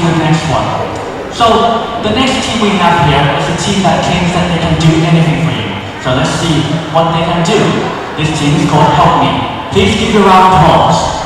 to the next one. So the next team we have here is a team that claims that they can do anything for you. So let's see what they can do. This team is called Help Me. Please give a round of applause.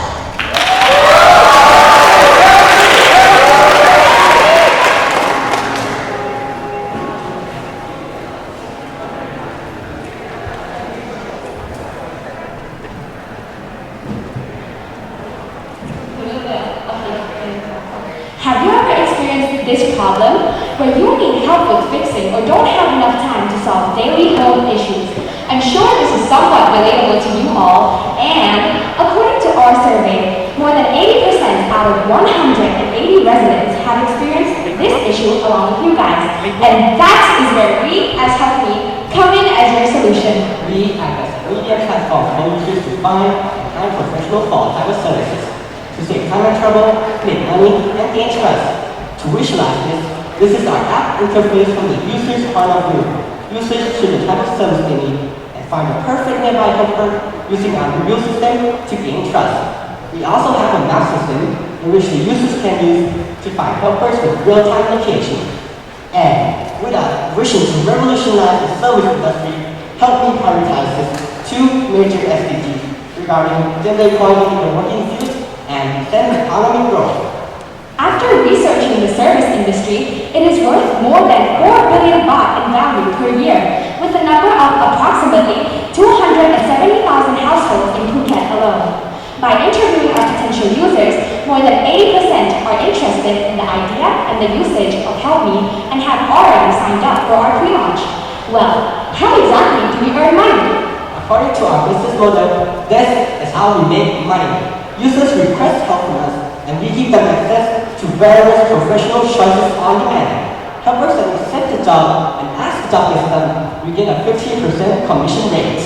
Have you ever experienced this problem where you need help with fixing or don't have enough time to solve daily home issues? I'm sure this is somewhat relatable to you all, and according to our survey, more than 80% out of 180 residents have experienced this issue along with you guys. And that is where we, as Help Me, come in as your solution. We act as a media platform for users to find and find professional for all type of services. To save time and trouble, make money, and gain trust. To visualize this is our app interface from the user's point of view. Users choose the type of service they need and find the perfect nearby helper using our review system to gain trust. We also have a map system in which the users can use to find helpers with real-time location. And with our vision to revolutionize the service industry, Help Me prioritizes two major SDGs regarding gender equality in the working field and then economic growth. After researching the service industry, it is worth more than 4 billion baht in value per year, with a number of approximately 270,000 households in Phuket alone. By interviewing our potential users, more than 80% are interested in the idea and the usage of Help Me and have already signed up for our pre-launch. Well, how exactly do we earn money? According to our business model, this is how we make money. Users request help from us, and we give them access to various professional choices on demand. Helpers that accept the job and ask the job is done, we get a 15% commission rate.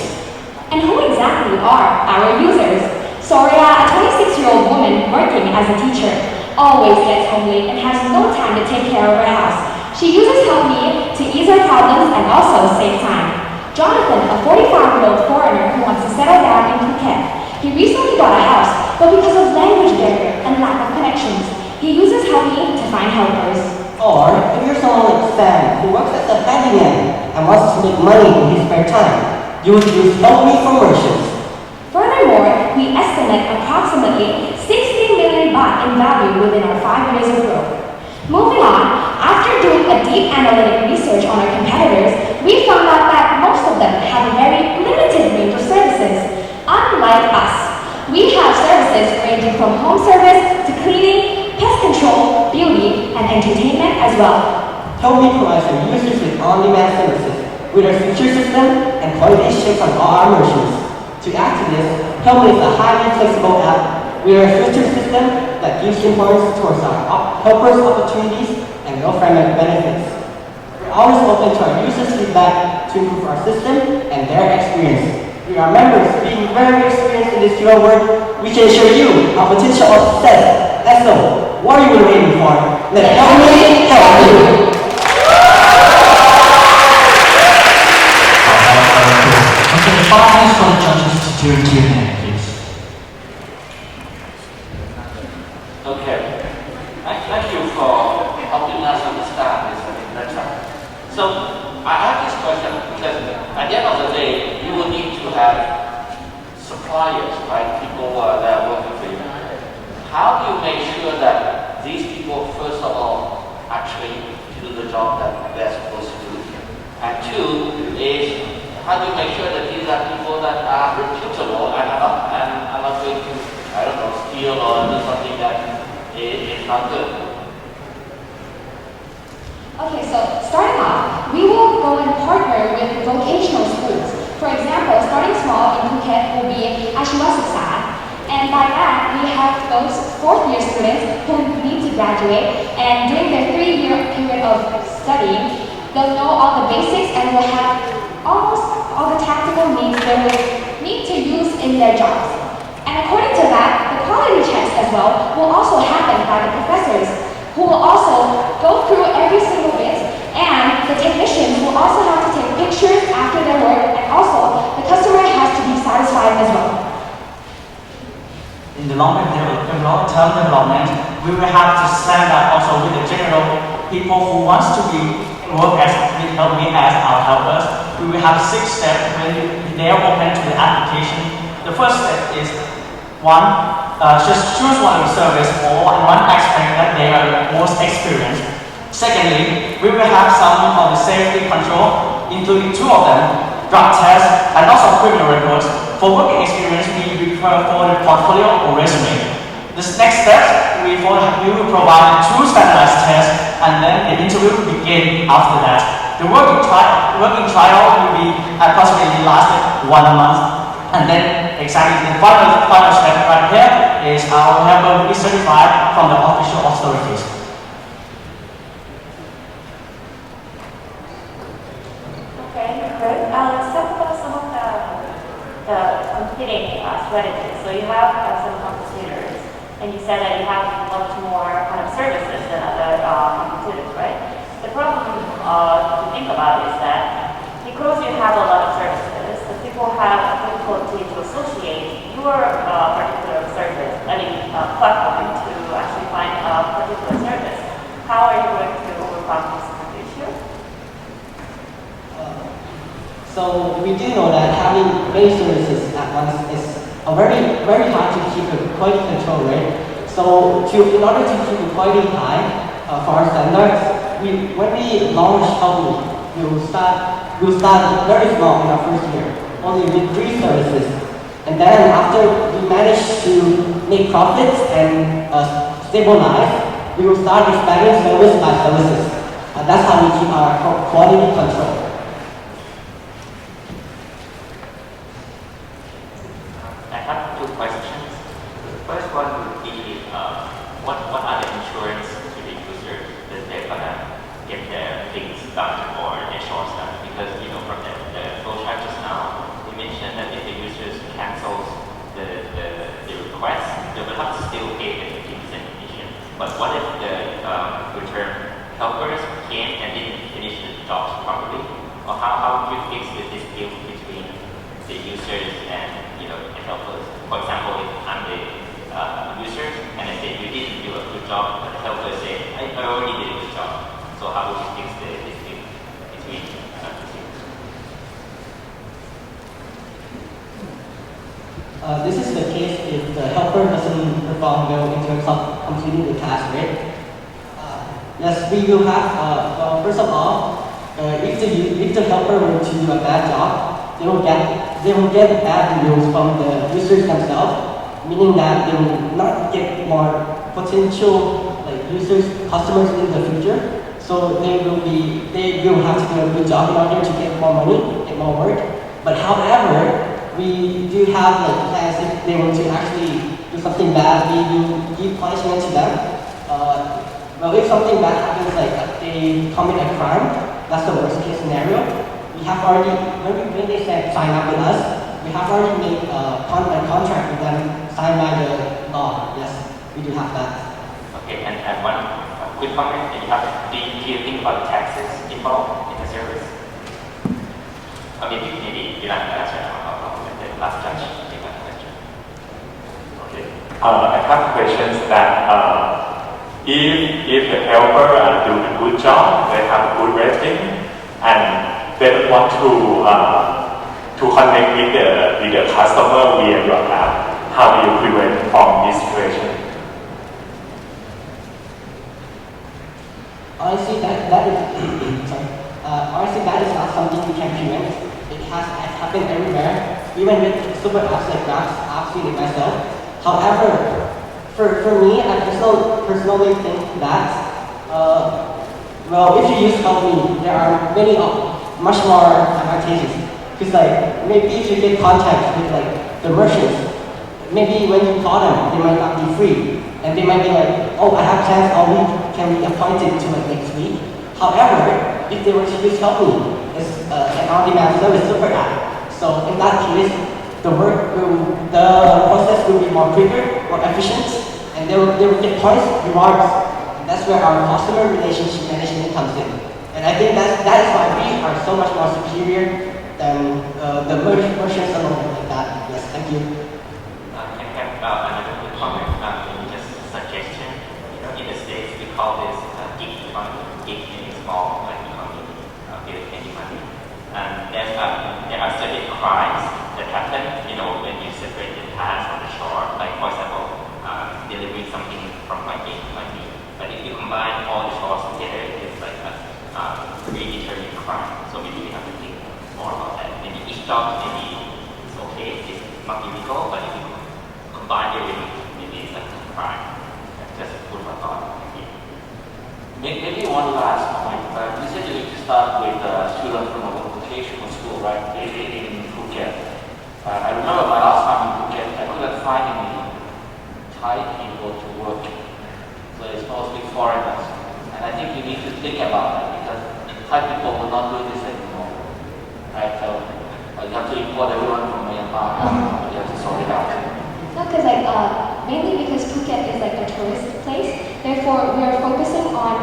And who exactly are our users? Soria, a 26-year-old woman working as a teacher, always gets home late and has no time to take care of her house. She uses Help Me to ease her problems and also save time. Jonathan, a 45-year-old foreigner who wants to settle down in Phuket. He recently bought a house, but because of language barrier and lack of connections, he uses Help Me to find helpers. Or if you're someone like Sam who works as a handyman and wants to make money in his spare time, you would use Help Me for merchants. Furthermore, we estimate approximately 60 million baht in value within our 5 years of growth. Moving on, after doing a deep analytic research on our competitors, we found out that most of them have a very limited range of services. Unlike us, we have services ranging from home service to cleaning, pest control, beauty, and entertainment as well. Help Me provides our users with on-demand services with our feature system and quality checks on all our merchants. To add to this, Help Me is a highly flexible app with our feature system that gives importance towards our helpers' opportunities and well-framed benefits. We're always open to our users' feedback to improve our system and their experience. We are members being very experienced in this field work. We can show you our potential of success. Let's go. What are you waiting for? Let Help Me help you. Okay, 5 minutes for the judges to do Q&A, please. Okay. Thank you for helping us understand this a bit better. So I have this question because at the end of the day, you will need to have suppliers, right? People that are working for you. How do you make sure that these people, first of all, actually do the job that they're supposed to do? And two is, how do you make sure that these are people that are reputable and are not going to, I don't know, steal or do something that is not good? Okay, so starting off, we will go and partner with vocational schools. For example, starting small in Phuket will be Ashwasaksa, and by that we have those 4th-year students who need to graduate, and during their 3-year period of studying, they'll know all the basics and will have almost all the tactical needs they will need to use in their jobs. And according to that, the quality checks as well will also happen by the professors, who will also go through every single bit, and the technicians will also have to take pictures after their work, and also the customer has to be satisfied as well. In the long-term development, we will have to stand up also with the general people who wants to work as help me as our helpers. We will have 6 steps when they are open to the application. The first step is just choose one service or one aspect that they are most experienced. Secondly, we will have some of the safety control, including 2 of them, drug tests and also criminal records. For working experience, we refer for the portfolio or resume. This next step, we will provide 2 standardized tests, and then the interview will begin after that. The working trial will be approximately lasted 1 month. And then exactly the final step right here is our helper will be certified from the official authorities. Okay, good. Let's talk about some of the competing strategies. So you have some competitors, and you said that you have much more kind of services than other competitors, right? The problem to think about is that because you have a lot of services, the people have difficulty to associate your particular service, platform to actually find a particular service. How are you going to overcome this issue? So we do know that having many services at once is very hard to keep a quality control, right? So in order to keep the quality high for our standards, when we launch Help.me, we'll start very small in our first year, only with 3 services. And then after we manage to make profits and stabilize, we will start expanding service by services. That's how we keep our quality control. I have 2 questions. The first one would be, what are the insurance to the users that they're gonna get their things done or their chores done? Because from the flow chart just now, you mentioned that if the users cancels the request, they will have to still pay the 15% commission. But what if the return helpers came and didn't finish the jobs properly? Or how would you fix the dispute between the users and and helpers? For example, if I'm the user and I say you didn't do a good job, but the helper say I already did a good job. So how would you fix the dispute between This is the case if the helper doesn't perform well in terms of completing the task, right? Yes, we will have, first of all, if the helper were to do a bad job, they will get bad reviews from the users themselves, meaning that they will not get more potential users, customers in the future. So they will have to do a good job in order to get more money, get more work. But however, we do have plans if they want to actually do something bad, we will give punishment to them. Well, if something bad happens, they commit a crime, that's the worst case scenario. We have already, when they said sign up with us, we have already made a contract with them signed by the law. Yes, we do have that. Okay, and one quick comment that you have. Do you think about the taxes involved in the service? Or maybe you don't have to answer now. I'll let the last judge take that question. Okay. I have questions that if the helper do a good job, they have a good rating, and they don't want to connect with the customer via your app, how do you prevent from this situation? Honestly, that is not something we can prevent. It happened everywhere, even with super apps like Grabs, I've seen it myself. However, for me, I personally think that, well, if you use Help.me, there are many much more advantages. Because maybe if you get contact with the merchants, maybe when you call them, they might not be free. And they might be oh, I have plans all week, can we appoint it to next week? However, if they were to use Help.me, it's an on-demand service super app. So in that case, the process will be more quicker, more efficient, and they will get points, rewards. And that's where our customer relationship management comes in. And I think that is why we are so much more superior than the merchants alone like that. Yes, thank you. Can I have another quick comment? Maybe just a suggestion. crimes that happen, when you separate the tasks on the shore. Like for example, delivering something from point A to point B. But if you combine all the chores together, it's like a predetermined crime. So maybe we have to think more about that. Maybe each job maybe it's okay, it's not illegal, but if you combine everything, maybe it's like a crime. Just food for thought. Maybe one last point. You said you need to start with students from a vocational school, right? In Phuket. I remember my last time in Phuket, I couldn't find any Thai people to work. So it's mostly foreigners. And I think you need to think about that because Thai people will not do this anymore. Right? So you have to import everyone from Myanmar. You have to sort it out. No, because mainly because Phuket is like a tourist place. Therefore, we are focusing on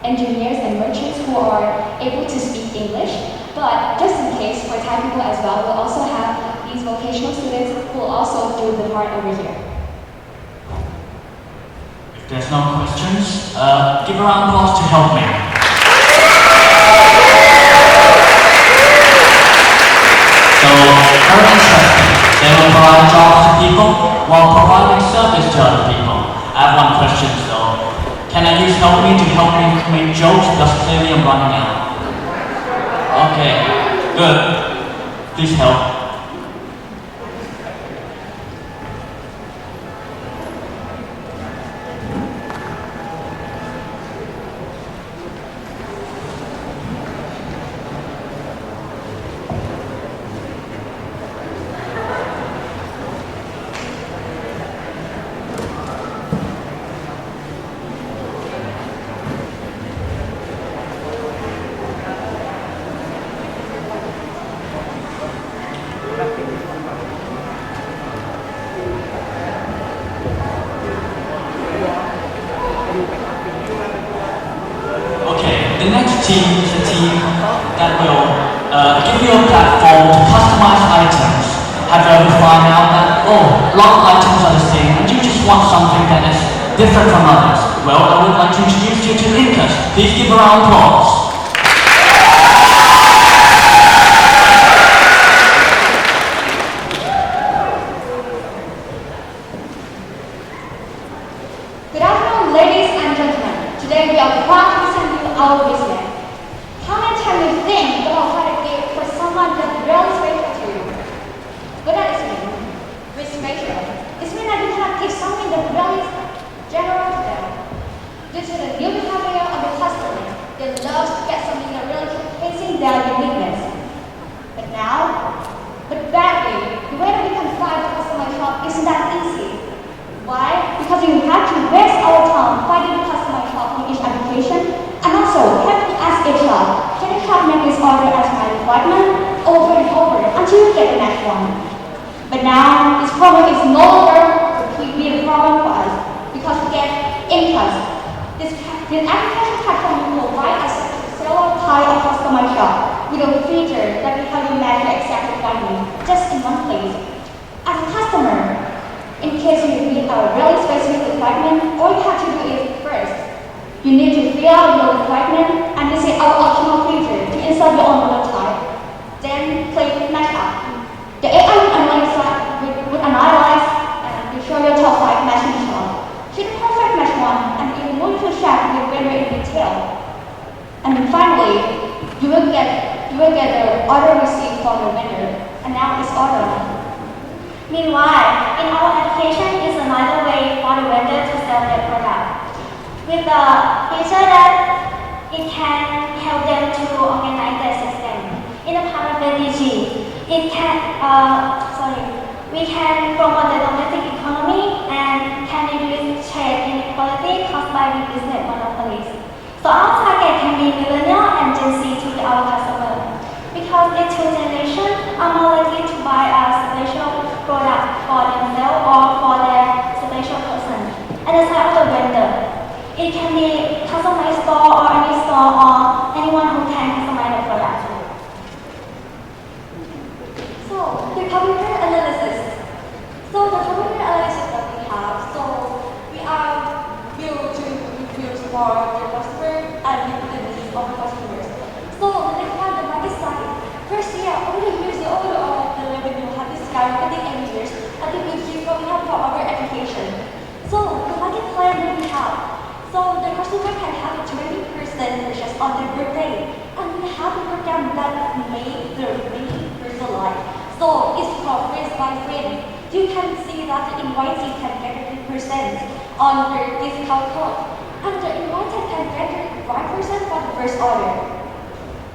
engineers and merchants who are able to speak English. But just in case, for Thai people as well, we'll also have these vocational students who will also do the part over here. If there's no questions, give a round of applause to help me. So, very interesting. They will provide jobs to people while providing service to other people. I have one question though. Can I use help me to help me make jokes because clearly I'm running out? Okay, good. Please help. The next team is a team that will give you a platform to customize items. Have you ever found out that, a lot of items are the same and you just want something that is different from others? Well, I would like to introduce you to Incas. Please give a round of applause. Good afternoon, ladies and gentlemen. Today we are proud to present you our business. How many times you think about what to give for someone that really special to you? What does it mean? With special, it means that you cannot give something that really general to them. Due to the new behavior of the customer, they love to get something that really showcasing their uniqueness. But badly, the way that we can find a customer shop isn't that easy. Why? Because you have to waste our time finding a customer shop in each application, and also have to ask each shop, can the shop make this order as my requirement over and over until you get the next one. But now, this problem is no longer completely a problem for us because we get Incas. This application platform will provide us several types of customer shop with a feature that will help you match the exact requirement just in one place. As a customer, in case you need a really specific requirement, all you have to do is first, you need to fill out your requirement, and this is our optional feature to insert your own model type. Then click match up. The AI would analyze and will show your top 5 matching shop. Choose the perfect match one, and it will move to check the vendor in detail. And then finally, you will get the order receipt from the vendor, and now it's ordered. Meanwhile, in our application is another way for the vendor to sell their product. With the feature that it can help them to organize their system. In the part of the DG, we can promote the domestic economy and can reduce trade inequality caused by the business monopolies. So our target can be millennial and Gen Z to be our customer. Because these two generations are more likely to buy a special product for themselves or for their special person. At the side of the vendor, it can be customized store or any store or anyone who can customize the product. So, the computer analysis. That we have, we are built to reviews for the customer and the needs of the customers. So, the next one, the market study. First year, only use the order of customer can have a 20% purchase on their birthday. And we have a program that made the really personalized. So it's called Friends by Friends. You can see that the invited can get 50% on their discount code. And the invited can get 5% for the first order.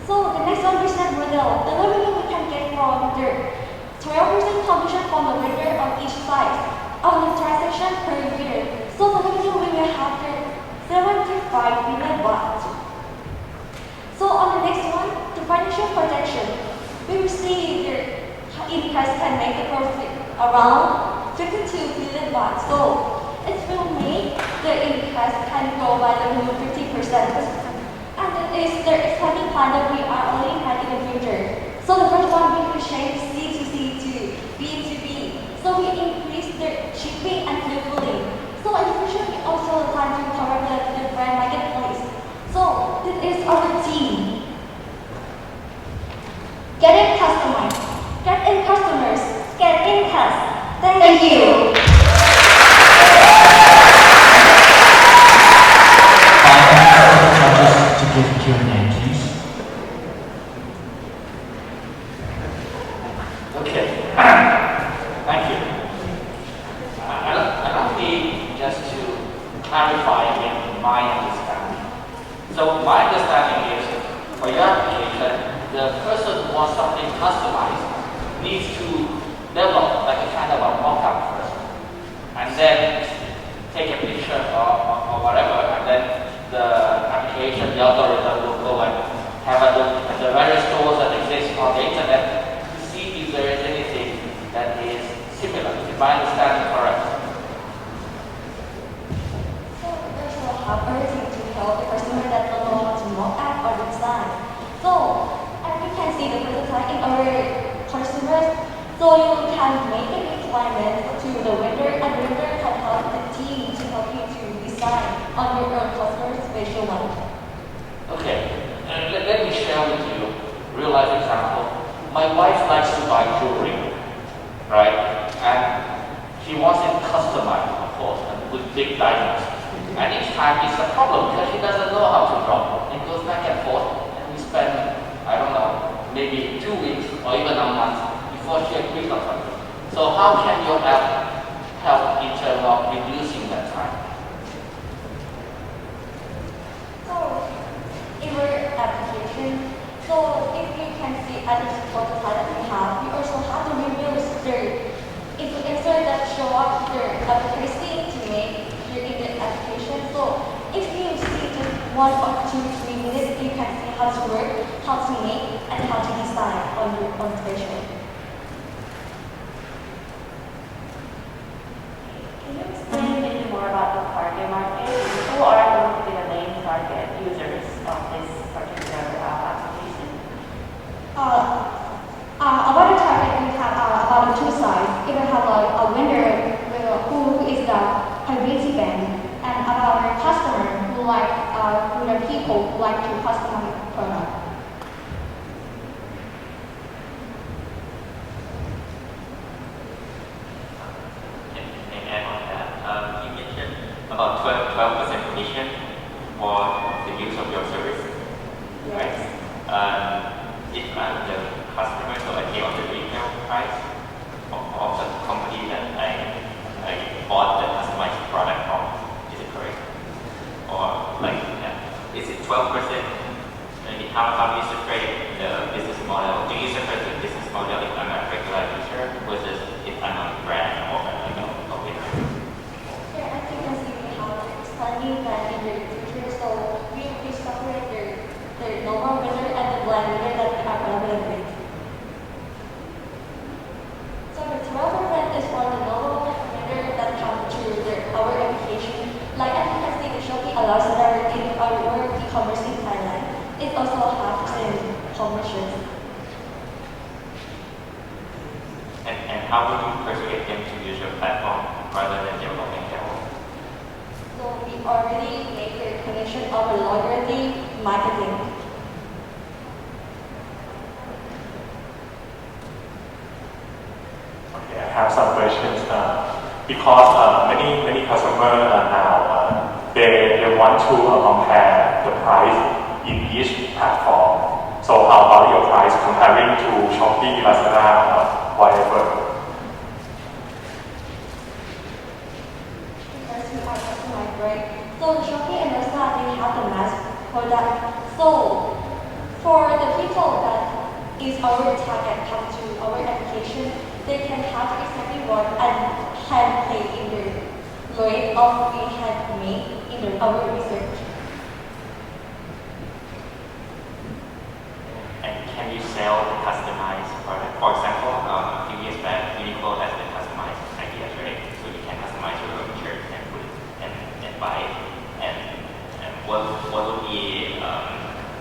So the next one business model. The revenue we can get from the 12% commission from the vendor on each side on the transaction per year. So the revenue we will have the 75 million baht. So on the next one, the financial protection. We will see the interest can make the profit around 52 billion baht. So it will make the interest can go by the 50%. And it is the expanding plan that we are only had in the future. So the first one, we will change C2C to B2B. So we increase the shipping and fulfilling. So in the future, we also plan to cover the brand marketplace. So this is our team. Get in customers. Get in customers. Get in customers. Thank you. 5 minutes to give Q&A, please. Okay. Thank you. Allow me just to clarify again my understanding. So my understanding is, for your application, the person who wants something customized needs to develop like a kind of a mock-up first, and then take a picture or whatever, and then the application, the algorithm will go and have a look at the various stores that exist on the internet to see if there is anything that is similar. Is my understanding correct? So we also have everything to help the customer that don't know how to mock up or design. So as you can see the prototype in our customers, so you can make a requirement to the vendor, and vendor can help the team to help you to design on your own customer special one. Okay, and let me share with you a real life example. My wife likes to buy jewelry, right? And she wants it customized, of course, and with big diamonds. And each time it's a problem because she doesn't know how to draw. It goes back and forth, and we spend, I don't know, maybe 2 weeks or even a month before she agrees on something. So how can your app help in terms of reducing that time? So in our application, so if you can see at the prototype that we have, we also have the reviews there. If you insert that show up the advocacy to make in the application. So if you see just 1 or 2, 3 minutes, you can see how to work, how to make, and how to design on your own special. Can you explain a bit more about the target market? Who are going to be the main target users of this particular application? About the target, we have about 2 sides. It will have a vendor who is the community band, and about our customer who the people who like to customize product. Can add on that? You mentioned about 12% commission for the use of your service, right? If the customer, so I pay on the retail price of the company that I bought the customized product from, is it correct? Or like, is it 12%? Maybe how do you separate the business model? Do you separate the business model if I'm a regular user versus if I'm a brand or like a winner? Yeah, as you can see, we have expanding that in the future, so we separate the normal winner and the blind winner that we are collaborating with. So the 12% is for the normal winner that come to our application. Like as you can see, the Shopee allows that in our e-commerce in Thailand. It also has the same commissions. And how would you persuade them to use your platform rather than developing their own? So we already make the connection of the loyalty marketing. Okay, I have some questions. Because many customers now they want to compare the price in each platform. So how about your price comparing to Shopee, Lazada, or whatever? Right? So the Shopee and Lazada, they have the mass product. So for the people that is our target come to our application, they can have exactly what and can play in the rate of we had made in our research. And can you sell the customized product? For example, a few years back, Uniqlo has the customized ideas, right? So you can customize your own shirt and put it and buy it. And what would be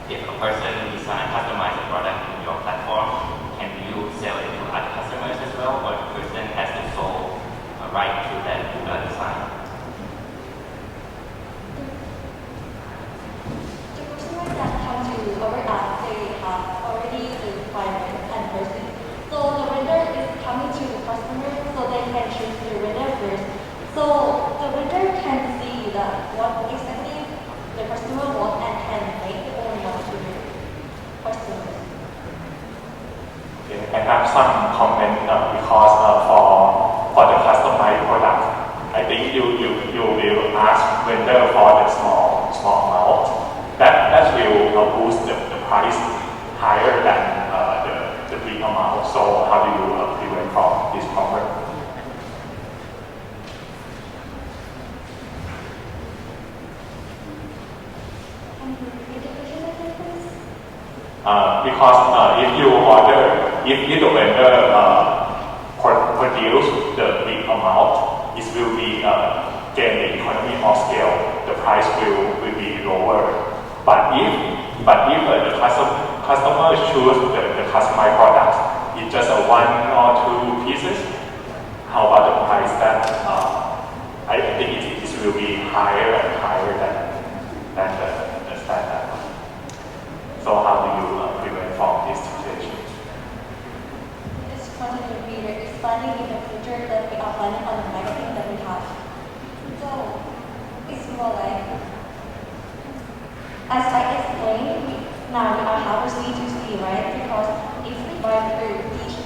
if a person design customize a product in your platform, can you sell it to other customers as well, or the person has the sole right to that design? The customers that come to our app, they have already the requirement and person. So the vendor is coming to the customer, so they can choose the vendor first. So the vendor can see that what exactly the customer wants and can make the own one to the customer. Okay, I have some comment because for the customized product, I think you will ask vendor for the small amount. That will boost the price higher than the big amount. So how do you prevent from this problem? Because if the vendor produce the big amount, it will be gain the economy of scale. The price will be lower. But if the customer choose the customized product, it's just one or two pieces, how about the price that I think it will be higher and higher than the standard. So how do you prevent from this situation? It's going to be expanding in the future that we are planning on the marketing that we have. So it's more like, as I explained, now we are have a C2C, right? Because if we buy the each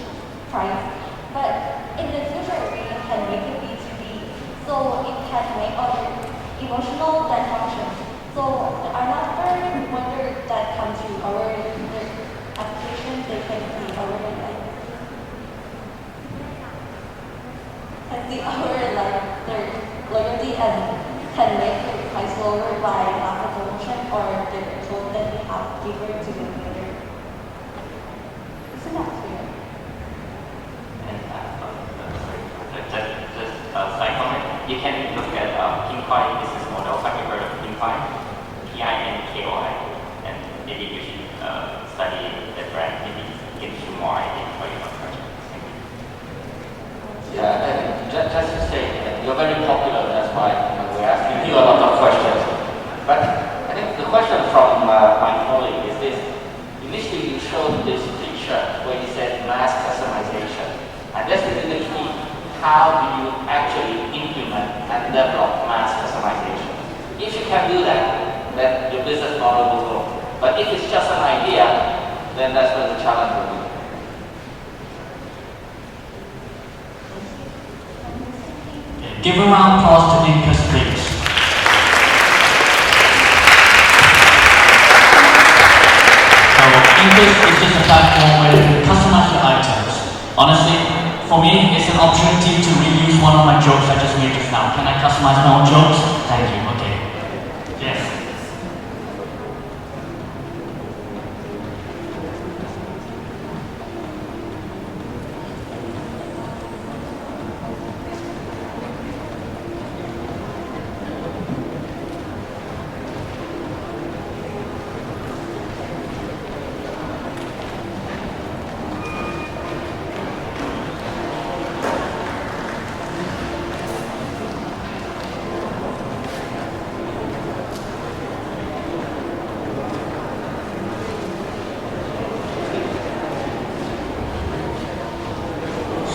price, but in the future we can make it B2B, so it can make other emotional that function. So another wonder that comes to our application, they can see our their loyalty and can make the price lower by a promotion or the code that we have given to the vendor. Isn't that clear? And just side comment, you can look at Pinkoi business model. Have you heard of Pinkoi? Pinkoi, and maybe you should study the brand. Maybe give you more idea for your project. Yeah, and just to say, you're very popular, that's why we're asking you a lot of questions. But I think the question from my colleague is this. Initially, you showed this picture where you said mass customization. And that's really the key. How do you actually implement and develop mass customization? If you can do that, then your business model will grow. But if it's just an idea, then that's where the challenge will be. Give a round of applause to Incus, please. So, Incus is just a platform where you can customize your items. Honestly, for me, it's an opportunity to reuse one of my jokes I just made just now. Can I customize my own jokes? Thank you, okay. Yes.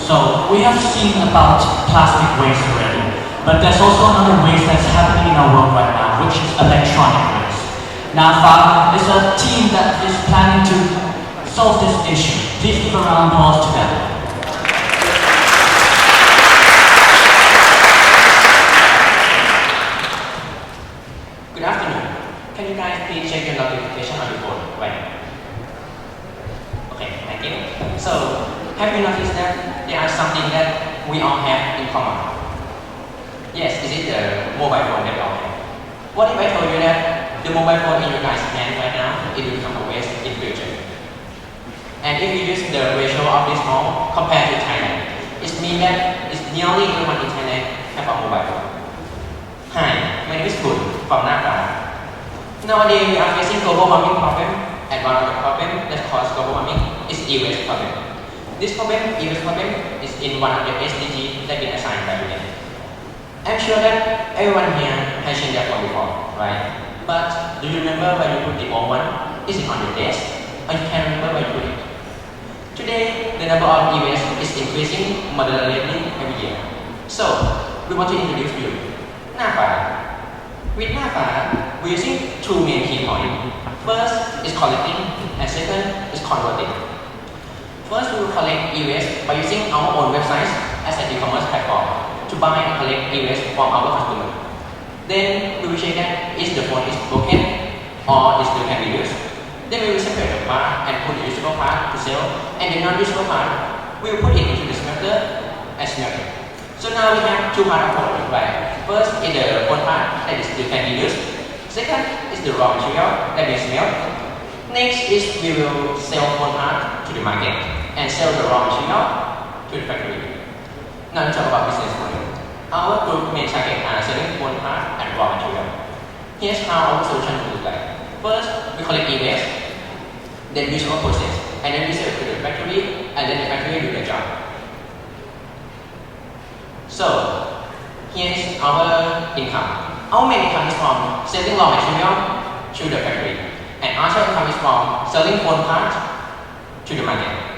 So we have seen about plastic waste already. But there's also another waste that's happening in our world right now, which is electronic waste. NAFA is a team that is planning to solve this issue. Please give a round of applause to them. Good afternoon. Can you guys please check your notification on your phone right now? Okay, thank you. So, have you noticed that there are something that we all have in common? Yes, is it the mobile phone that we all have? What if I told you that the mobile phone in your guys' hand right now, it will become a waste in future? And if you use the ratio of this all compared to Thailand, it means that it's nearly everyone in Thailand have a mobile phone. Hi, my name is Kun from NAFA. Nowadays we are facing global warming problem, and one of the problems that cause global warming is e-waste problem. This problem, e-waste problem, is in one of the SDGs that been assigned by UN. I'm sure that everyone here has seen that one before, right? But do you remember where you put the old one? Is it on your desk? Or you can't remember where you put it? Today, the number of e-waste is increasing moderately every year. So, we want to introduce you NAFA. With NAFA, we're using two main key points. First is collecting, and second is converting. First, we will collect e-waste by using our own website as an e-commerce platform to buy and collect e-waste from our customer. Then we will check that if the phone is broken or it still can be used. Then we will separate the part and put the usable part to sell, and the non-usable part we will put it into the smelter and smelt it. So now we have two parts of phone, right? First is the phone part that is still can be used. Second is the raw material that we smelt. Next is we will sell phone part to the market and sell the raw material to the factory. Now let's talk about business model. Our group main target are selling phone part and raw material. Here's how our solution will look like. First, we collect e-waste, then use our process, and then we sell it to the factory, and then the factory do the job. So, here's our income. Our main income is from selling raw material to the factory, and our income is from selling phone parts to the market.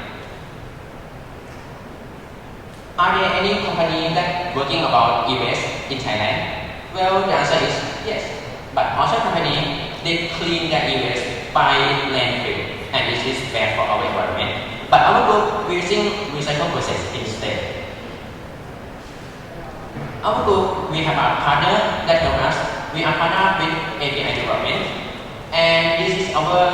Are there any company that working about e-waste in Thailand? Well, the answer is yes. But also company, they clean their e-waste by landfill, and this is bad for our environment. But our group, we're using recycle process instead. Our group, we have a partner that help us. We are partnered with API development, and this is our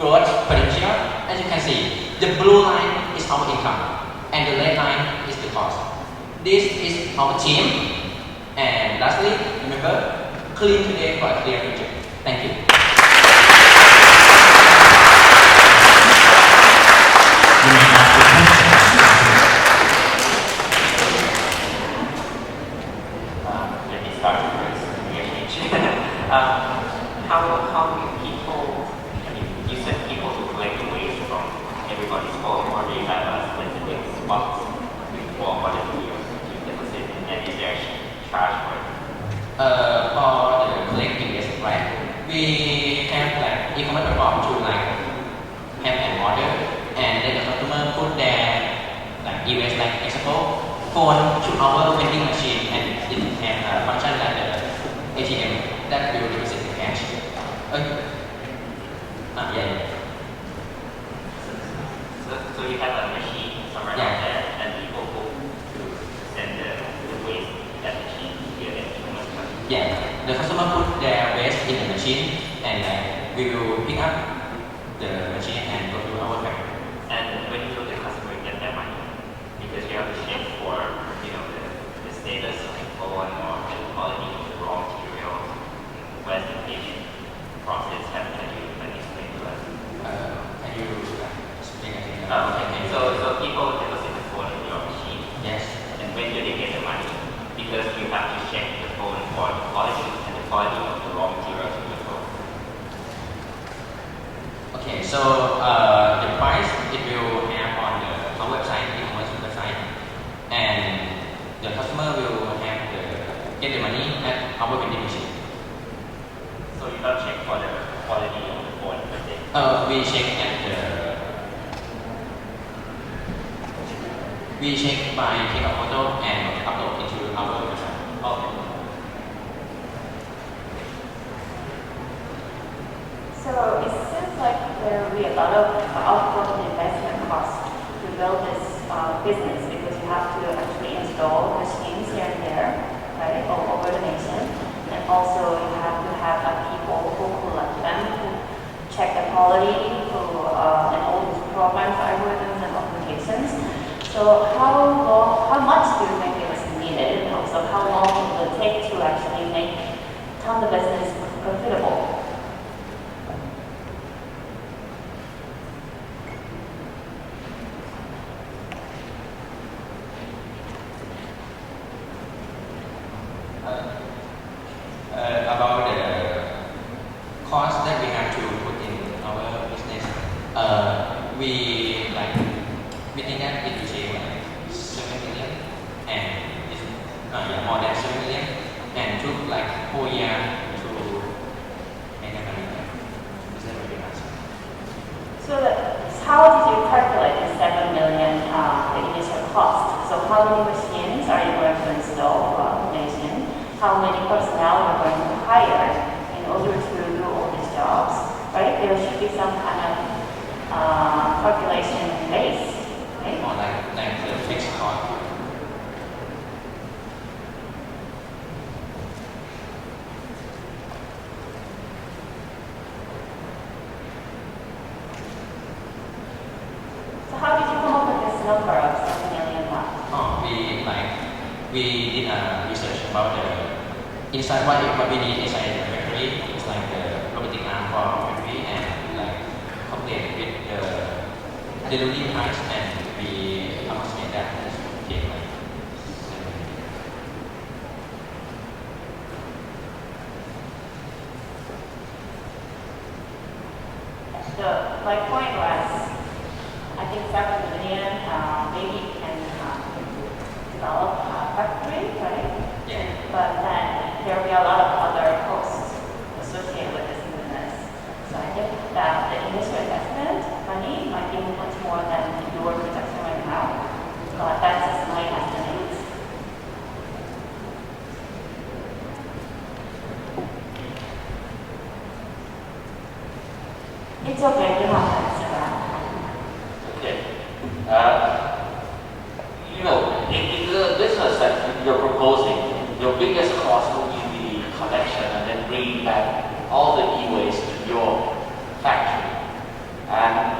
growth potential. As you can see, the blue line is our income, and the red line is the cost. This is our team, and lastly, remember, clean today for a clear future. Thank you. Let me start with how do people, I mean, you said people to collect the waste from everybody's home, or do you have a specific spot for the deposit, and is there a charge for it? For the collecting waste, right? We have like e-commerce platform to like have an order, and then the customer put their like e-waste, like example, phone to our vending machine, and it has a function like the ATM that will deposit the cash. Yeah. So you have a machine somewhere out there, and people go to send the waste that machine here in the Yeah, the customer put their waste in the machine, and we will pick up the machine and go to our factory. And when will the customer get their money? Because you have to check for, you know, the status of the phone or the quality of the raw material, where's the payment process happening. Can you explain to us? Can you explain again? Okay. So people deposit the phone in your machine. Yes. And when do they get the money? Because you have to check the phone for the quality and the quality of the raw materials in the phone. Okay, so the price it will have on our website, e-commerce website, and the customer will have get the money at our vending machine. So you don't check for the quality of the phone per se? We check at the we check by take a photo and upload into our website. Okay. So it seems like there will be a lot of upfront investment cost to build this business because you have to actually install machines here and there, right, all over the nation. And also you have to have people who collect them, who check the quality, and all these programs, algorithms, and applications. So how much do you think is needed? And also how long will it take to actually turn the business profitable? About the cost that we have to put in our business, we think that it will take like 7 million, and it's more than 7 million, and took like 4 years to make a million. Is that what you ask? So how did you calculate the 7 million the initial cost? So how many machines are you going to install throughout the nation? How many personnel you're going to hire in order to do all these jobs, right? There should be some kind of calculation base, right? Or like the fixed cost. So how did you come up with this number of 7 million baht? We did a research about the inside what we need inside the factory. It's like the robotic arm for factory, and like calculate with the delivery price, and we approximate that as take like 7 million. So my point was, I think 7 million maybe can develop a factory, right? Yeah. But then there will be a lot of other costs associated with this business. So I think that the initial investment money might be much more than your projection right now. But that's just my estimate. It's okay, you have to answer that. Okay. In the business that you're proposing, your biggest cost will be the collection and then bringing back all the e-waste to your factory. And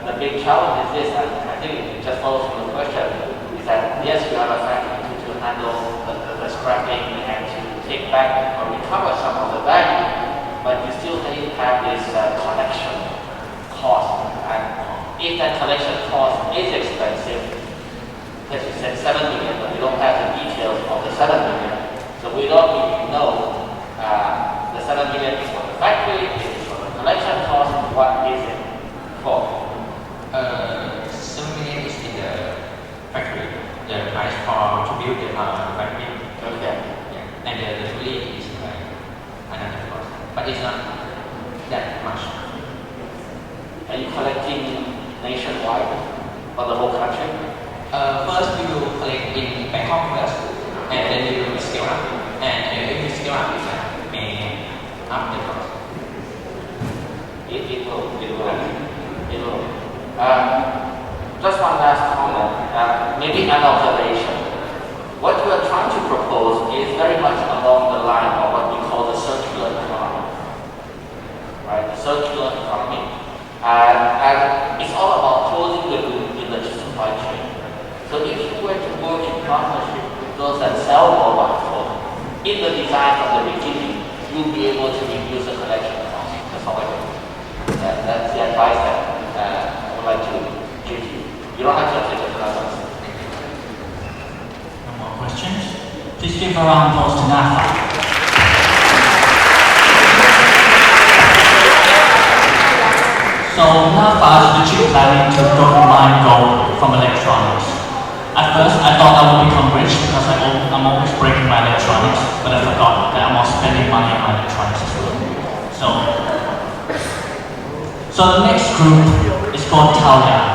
the big challenge is this, and I think it just follows from the question, is that yes, you have a factory to handle the scrapping and to take back or recover some of the value, but you still need to have this collection cost. And if that collection cost is expensive, as you said, 7 million, but we don't have the details of the 7 million. So we don't really know the 7 million is for the factory, is it for the collection cost, what is it for? 7 million is in the factory. The price for to build the factory. Okay. Yeah. And the tooling is like another cost, but it's not that much. Are you collecting nationwide for the whole country? First we will collect in Bangkok first, and then we will scale up. And if we scale up, it may up the cost. It will. Just one last comment, maybe an observation. What you are trying to propose is very much along the line of what we call the circular economy, right? The circular economy, and it's all about closing the loop in the supply chain. So if you were to work in partnership with those that sell mobile phones, in the design from the beginning, you'll be able to reduce the collection cost. That's all I think. That's the advice that I would like to give you. You don't have to take it another. No more questions? Please give a round of applause to NAFA. So NAFA is literally planning to go mine gold from electronics. At first, I thought I would become rich because I'm always breaking my electronics, but I forgot that I'm also spending money on my electronics as well. So the next group is called Taoya.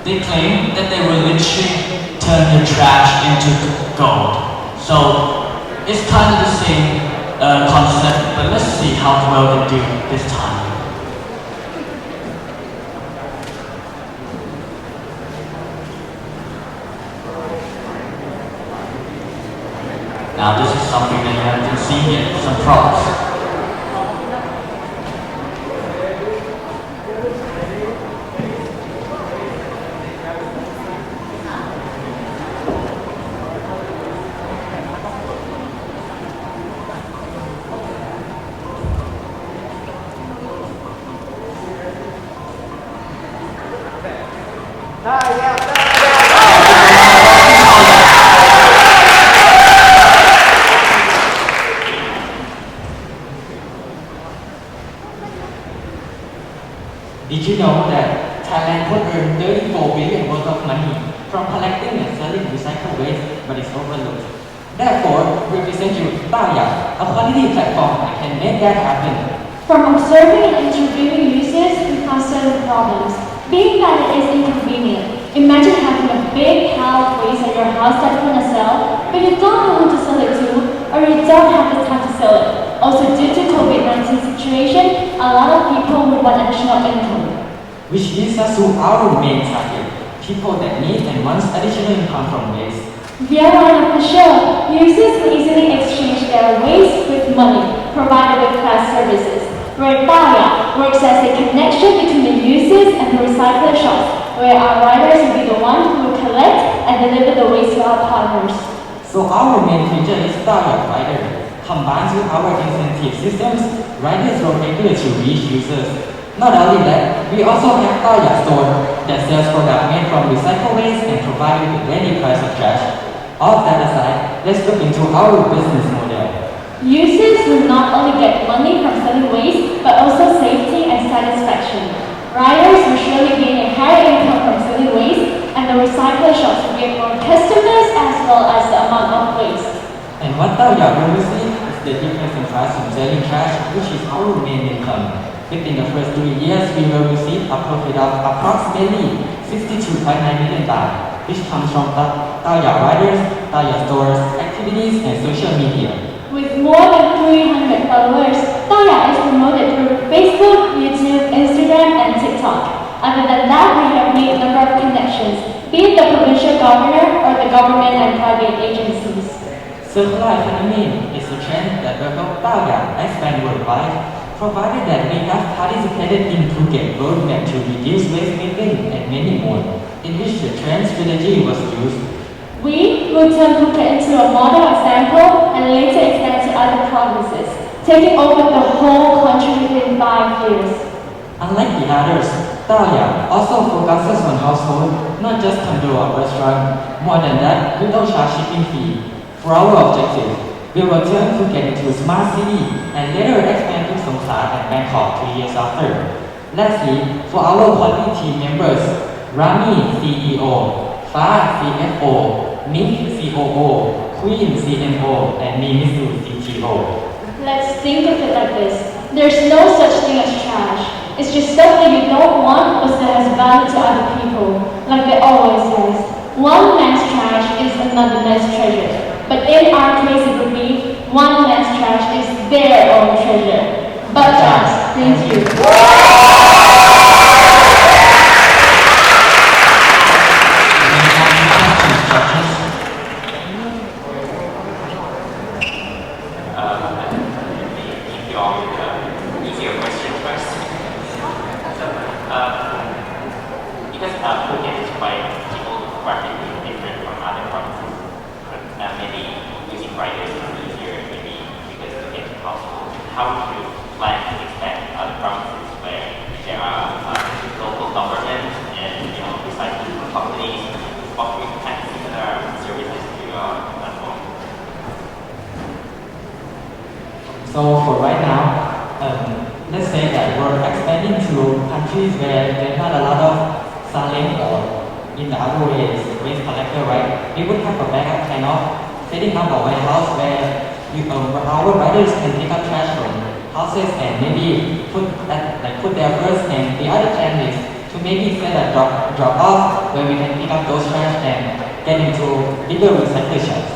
They claim that they will literally turn your trash into gold. So it's kind of the same concept, but let's see how well they do this time. Now this is something that you haven't seen yet, some props. Did you know that Thailand could earn 34 billion worth of money from collecting and selling recycled waste, but it's overlooked? Therefore, we present you Taya, a quality platform that can make that happen. From observing and interviewing users, we found certain problems. Being that it is inconvenient, imagine having a big pile of waste at your house that you want to sell, but you don't know who to sell it to, or you don't have the time to sell it. Also, due to COVID-19 situation, a lot of people would want additional income. Which leads us to our main target, people that need and want additional income from waste. Via line of the show, users can easily exchange their waste with money, provided with fast services. Where Taya works as a connection between the users and the recycling shops, where our riders will be the ones who will collect and deliver the waste to our partners. So our main feature is Taya Rider. Combined with our incentive systems, riders will regularly reach users. Not only that, we also have Taya Store that sells products made from recycled waste and provide you with any price of trash. All that aside, let's look into our business model. Users will not only get money from selling waste, but also safety and satisfaction. Riders will surely gain a higher income from selling waste, and the recycling shops will get more customers as well as the amount of waste. And what Taya will receive is the difference in price from selling trash, which is our main income. Within the first 3 years, we will receive a profit of approximately 62.9 million baht, which comes from Taya Riders, Taya Stores, activities, and social media. With more than 300 followers, Taya is promoted through Facebook, YouTube, Instagram, and TikTok. Other than that, we have made a number of connections, be it the provincial governor or the government and private agencies. Circular economy is a trend that will help Taya expand worldwide, provided that we have participated in Phuket roadmap to reduce waste methane and many more, in which the trend strategy was used. We will turn Phuket into a model example and later expand to other provinces, taking over the whole country within 5 years. Unlike the others, Taya also focuses on household, not just condo or restaurant. More than that, we don't charge shipping fee. For our objective, we will turn Phuket into a smart city and later expand to Songkhla and Bangkok 2 years after. Lastly, for our quality team members, Rami, CEO, Fa, CFO, Nick, COO, Queen, CMO, and Mimisu, CTO. Let's think of it like this. There's no such thing as trash. It's just stuff that you don't want but that has value to other people. Like they always says, one man's trash is another man's treasure. But in our case it would be, one man's trash is their own treasure. But trash. Thank you. Keep you all easier question first. So, because Phuket is quite geographically different from other provinces, maybe using riders is easier, maybe because Phuket is possible. How would you plan to expand other provinces where there are local governments and recycling companies offering kind of similar services to your platform? So for right now, let's say that we're expanding to countries where there's not a lot of selling or in the other ways, waste collector, right? We would have a backup kind of setting up a warehouse where our riders can pick up trash from houses and maybe put their first. And the other plan is to to maybe set a drop off where we can pick up those trash and get into bigger recycling shops.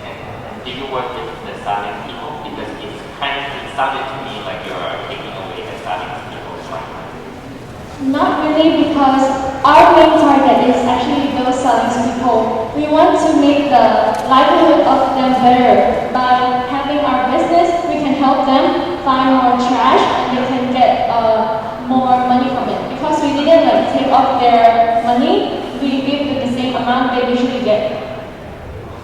And do you work with the silent people? Because it sounded to me like you're taking away the silent people's life. Not really, because our main target is actually those selling people. We want to make the livelihood of them better. By having our business, we can help them find more trash and they can get more money from it. Because we didn't take off their money, we give them the same amount they usually get.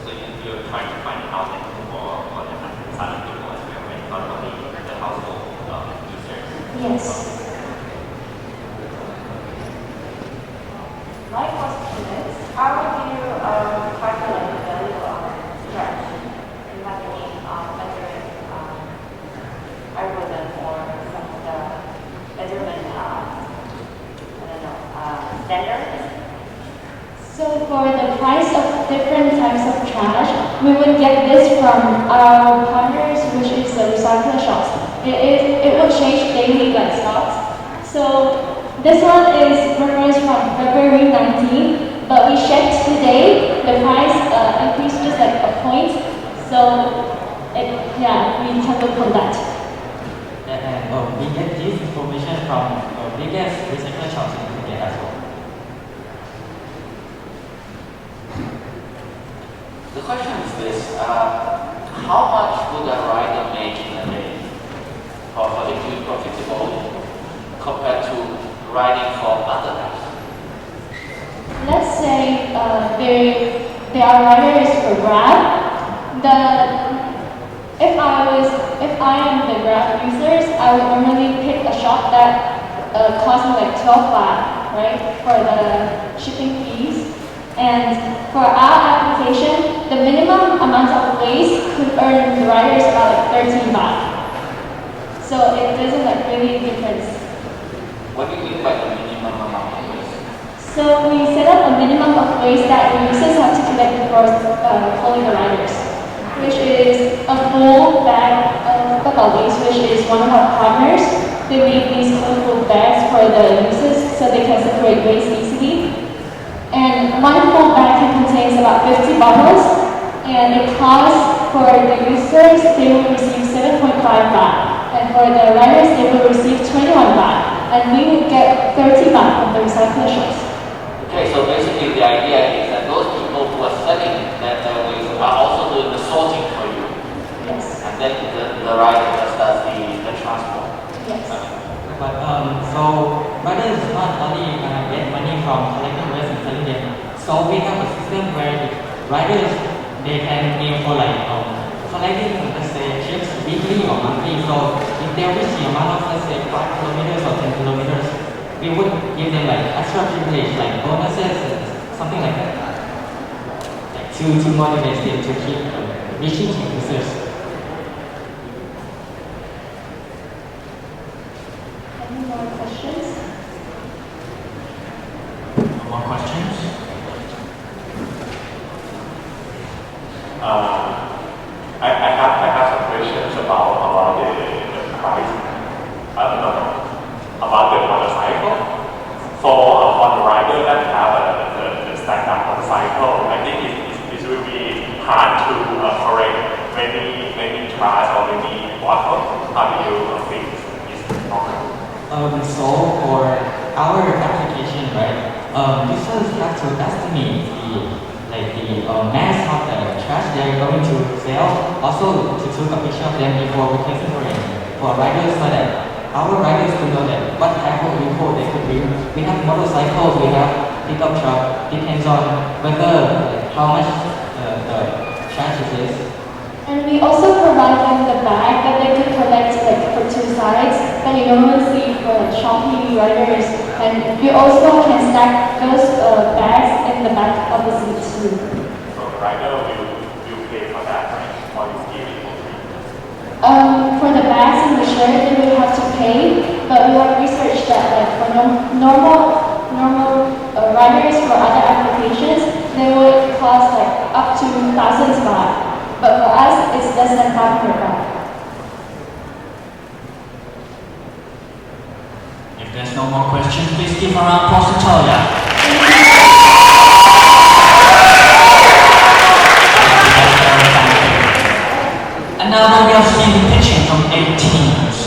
So you're trying to find housing for the silent people as well, right? Not only the household users. Yes. My question is, how would you calculate the value of trash? Do you have any measuring algorithm or some of the measurement, standards? So for the price of different types of trash, we would get this from our partners, which is the recycling shops. It will change daily like stocks. So this one is reference from February 19, but we checked today, the price increased just like a point. So we can look on that. And we get this information from biggest recycling shops in India as well. The question is this, how much would a rider make in a day? Or if you profitable compared to riding for other apps? Let's say they are riders for Grab. If I am the Grab users, I would normally pick a shop that costs me like 12 baht, right, for the shipping fees. And for our application, the minimum amount of waste could earn the riders about like 13 baht. So it doesn't really difference. What do you mean by the minimum amount of waste? So we set up a minimum of waste that the users have to collect before calling the riders, which is a full bag of bubble waste, which is one of our partners. They make these colorful bags for the users so they can separate waste easily. And one full bag can contain about 50 bottles, and it costs for the users, they will receive 7.5 baht, and for the riders, they will receive 21 baht. And we would get 30 baht from the recycling shops. Okay, so basically the idea is that those people who are selling that waste are also doing the sorting for you. Yes. And then the rider just does the transport. Yes. But so riders not only get money from collecting waste and selling them. So we have a system where riders they can pay for collecting, let's say, trips weekly or monthly. So if they reach the amount of, let's say, 5 kilometers or 10 kilometers, we would give them extra privilege, like bonuses and something like that, to motivate them to keep reaching users. Any more questions? More questions? I have some questions about the price. About the motorcycle. So for the rider that have the standard motorcycle, I think it will be hard to correct many trash or many bottles. How do you think this problem? So for our application, right, users have to estimate the mass of the trash they're going to sell. Also to take a picture of them before replacing for riders so that our riders to know that what type of vehicle they could bring. We have motorcycles, we have pickup truck, depends on whether how much the trash it is. And we also provide them the bag that they could collect for 2 sides that you normally see for Shopee riders. And you also can stack those bags in the back of the seat too. So the rider will pay for that, right? Or you give it for free? For the bags and the shirt, they will have to pay, but we have researched that for normal riders for other applications, they would cost up to thousands baht. But for us, it's less than 500 baht. If there's no more questions, please give a round of applause to Toya. And now that we have seen the pitching from 8 teams,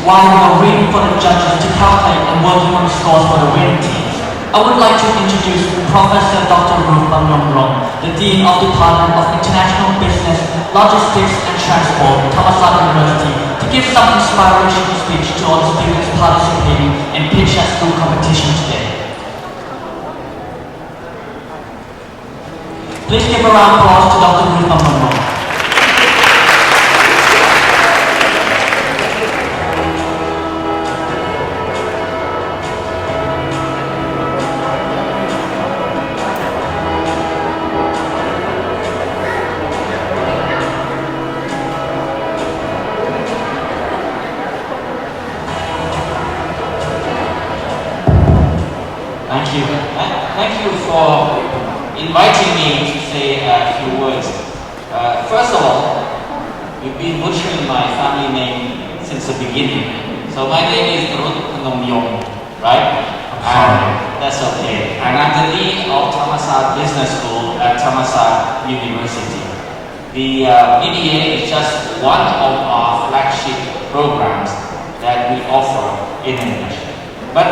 while we are waiting for the judges to calculate and working on the scores for the winning teams, I would like to introduce Professor Dr. Ruth Bamyongrong, the Dean of Department of International Business, Logistics and Transport, Thammasat University, to give some inspirational speech to all the students participating in pitch at school competition today. Please give a round of applause to Dr. Ruth Bamyongrong. Thank you for inviting me to say a few words. First of all, you've been butchering my family name since the beginning. So my name is Ruth Bamyongrong, right? That's okay. And I'm the Dean of Thammasat Business School at Thammasat University. The BDA is just one of our flagship programs that we offer in English. But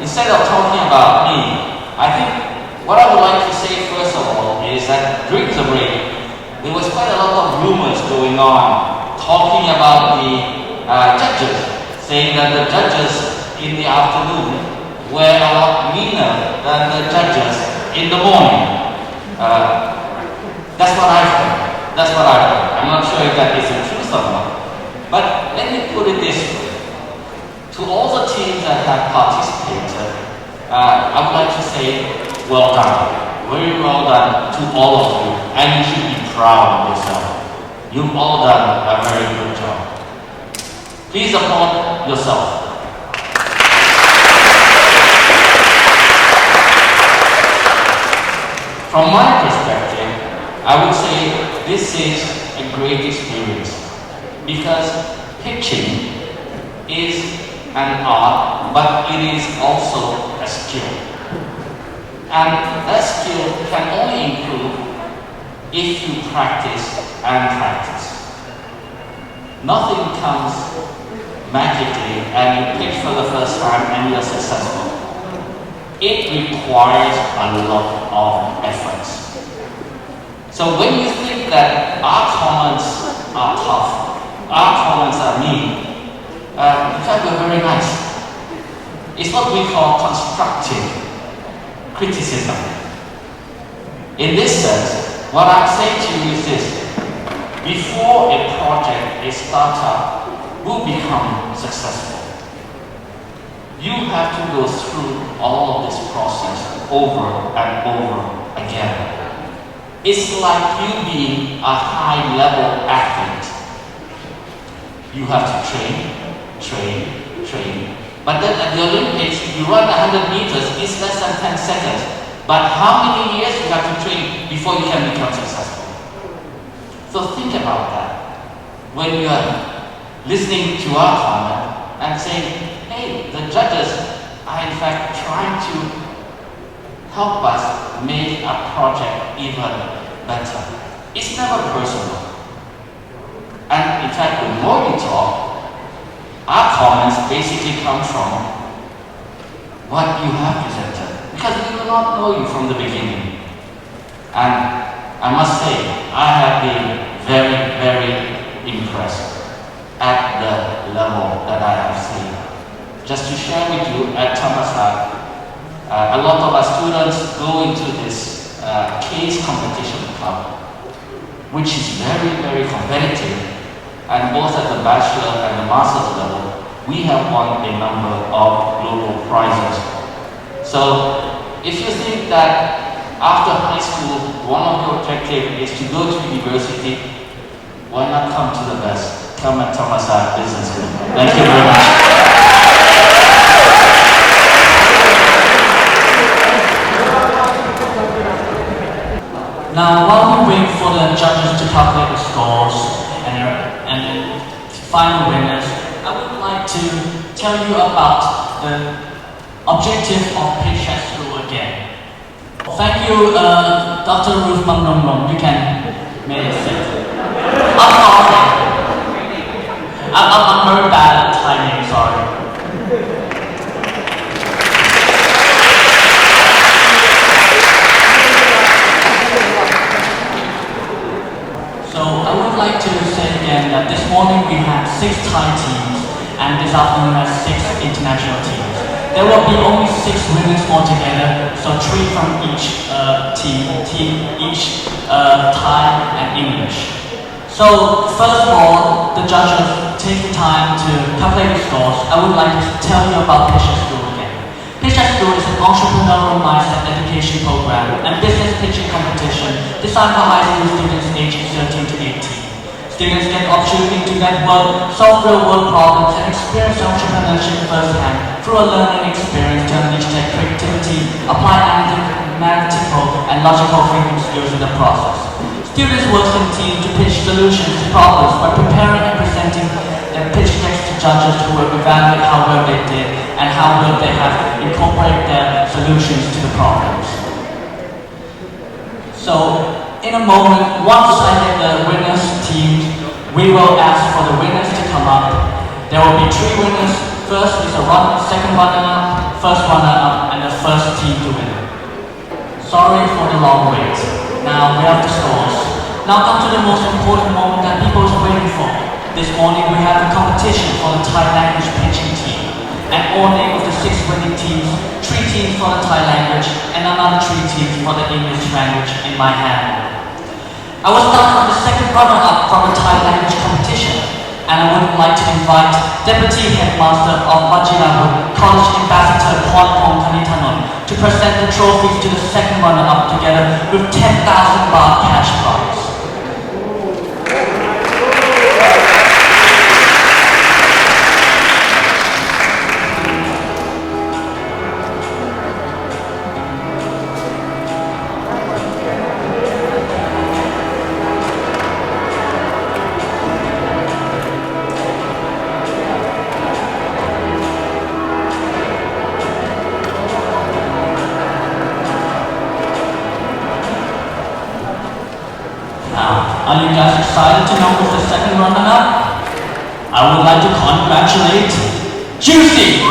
instead of talking about me, I think what I would like to say first of all is that during the break, there was quite a lot of rumors going on, talking about the judges, saying that the judges in the afternoon were a lot meaner than the judges in the morning. That's what I've heard. That's what I've heard. I'm not sure if that is the truth or not. But let me put it this way. To all the teams that have participated, I would like to say, well done. Very well done to all of you. And you should be proud of yourself. You've all done a very good job. Please applaud yourself. From my perspective, I would say this is a great experience because pitching is an art, but it is also a skill. And that skill can only improve if you practice and practice. Nothing comes magically and you pitch for the first time and you're successful. It requires a lot of efforts. So when you think that our comments are tough, our comments are mean, in fact, we're very nice. It's what we call constructive criticism. In this sense, what I'm saying to you is this. Before a project, a startup, will become successful, you have to go through all of this process over and over again. It's like you being a high-level athlete. You have to train. But then at the Olympics, you run 100 meters, it's less than 10 seconds. But how many years you have to train before you can become successful? So think about that. When you are listening to our comment and saying, hey, the judges are in fact trying to help us make a project even better. It's never personal. And in fact, the more you talk, our comments basically come from what you have presented, because we do not know you from the beginning. And I must say, I have been very, very impressed at the level that I have seen. Just to share with you, at Thammasat, a lot of our students go into this case competition club, which is very, very competitive. And both at the bachelor and the master's level, we have won a number of global prizes. So if you think that after high school, one of your objectives is to go to university, why not come to the best? Come at Thammasat Business School. Thank you very much. Now, while we wait for the judges to calculate the scores and final winners, I would like to tell you about the objective of pitch at school again. Thank you, Dr. Ruth Mangnong. You can make it sit. I'm sorry. I'm very bad at timing, sorry. So I would like to say again that this morning we had 6 Thai teams and this afternoon we have 6 international teams. There will be only 6 winners altogether, so 3 from each team, each Thai and English. So first of all, the judges take the time to calculate the scores. I would like to tell you about Pitch at School again. Pitch at School is an entrepreneurial mindset education program and business pitching competition designed for high school students aged 13 to 18. Students get the opportunity to network, solve real-world problems, and experience entrepreneurship firsthand through a learning experience to unleash their creativity, apply analytical and logical thinking skills in the process. Students work in teams to pitch solutions to problems by preparing and presenting their pitch decks to judges who will evaluate how well they did and how well they have incorporated their solutions to the problems. So, in a moment, once I get the winners teams, we will ask for the winners to come up. There will be 3 winners. First is a second runner-up, first runner-up, and the first team to win. Sorry for the long wait. Now we have the scores. Now come to the most important moment that people are waiting for. This morning we have a competition for the Thai language pitching team. And all name of the 6 winning teams, 3 teams for the Thai language and another 3 teams for the English language in my hand. I was down on the second runner-up from the Thai language competition, and I would like to invite Deputy Headmaster of Vajiravudh, College Ambassador Pornpong Kanitanon, to present the trophies to the second runner-up together with 10,000 baht cash prize. Are you guys excited to know who's the second runner-up? I would like to congratulate Juicy!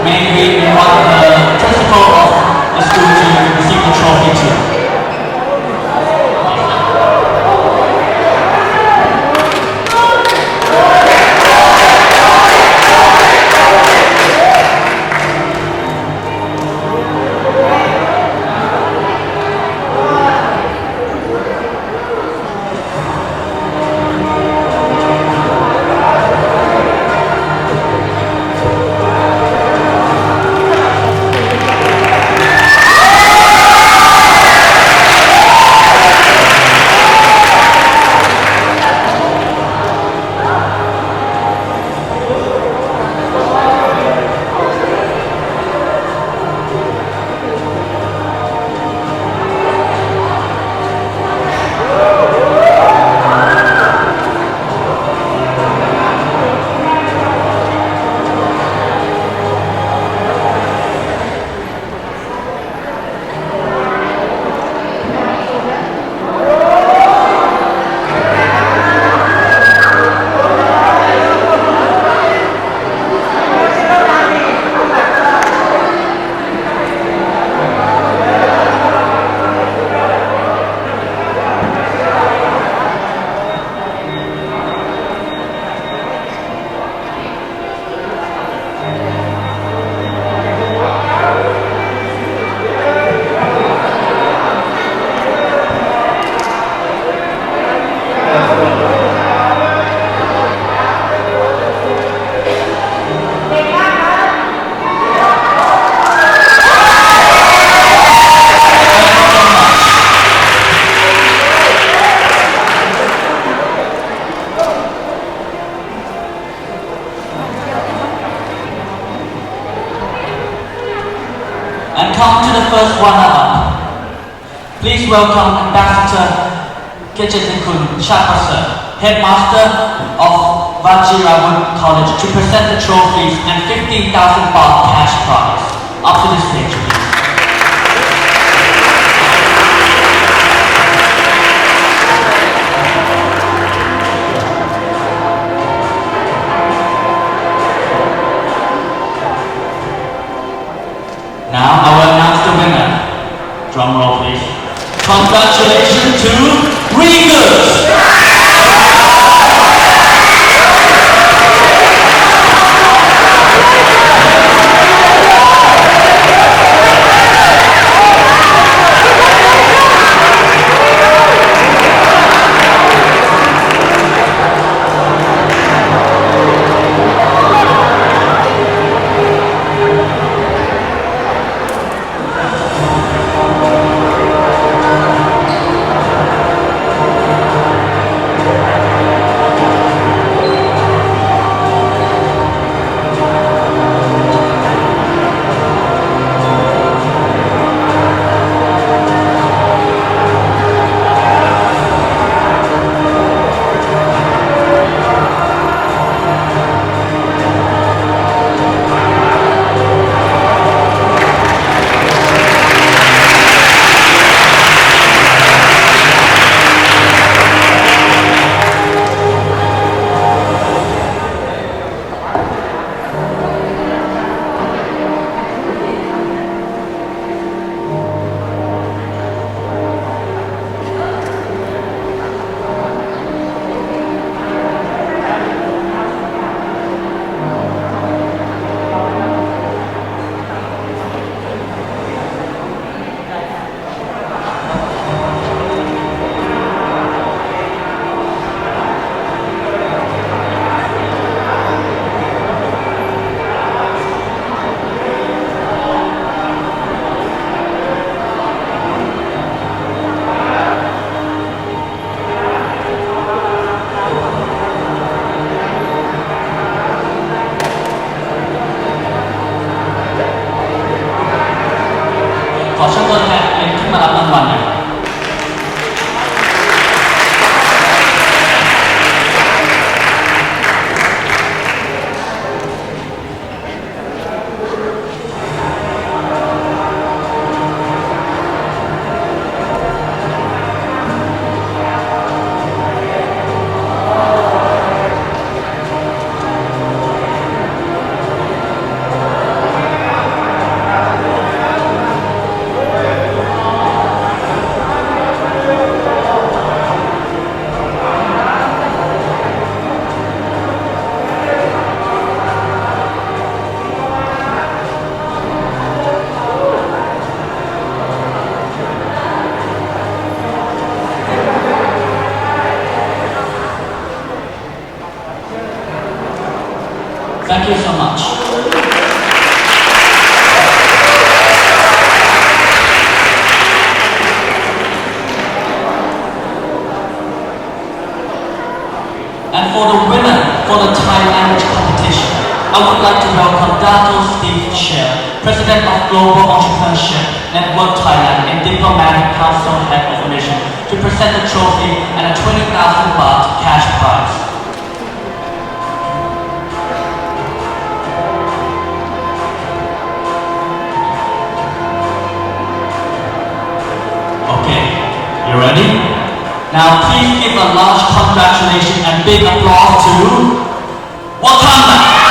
May we invite the principal of the school to receive the trophy too. And come to the first runner-up. Please welcome Ambassador Kechetikun Chapasa, Headmaster of Vajiravudh College, to present the trophies and 15,000 baht cash prize. Up to the stage, please. Now I will announce the winner. Drum roll, please. Congratulations to Regus! Thank you so much. And for the winner for the Thai language competition, I would like to welcome Dato Steve Shell, President of Global Entrepreneurship Network Thailand and Diplomatic Council Head of Mission, to present the trophy and a 20,000 baht cash prize. Okay, you ready? Now please give a large congratulations and big applause to Wakanda!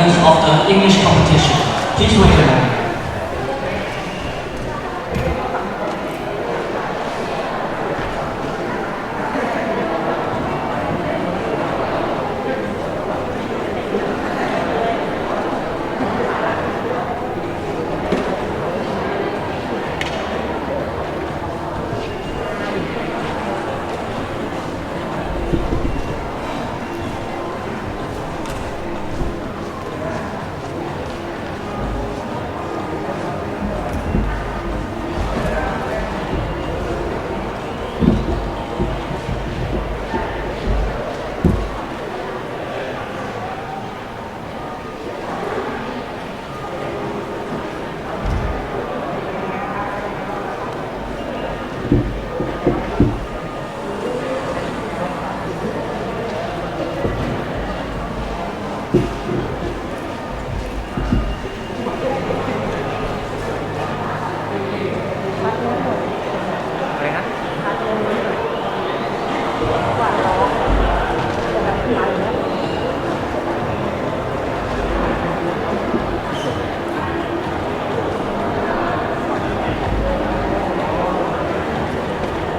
winners of the English competition. Please wait a moment.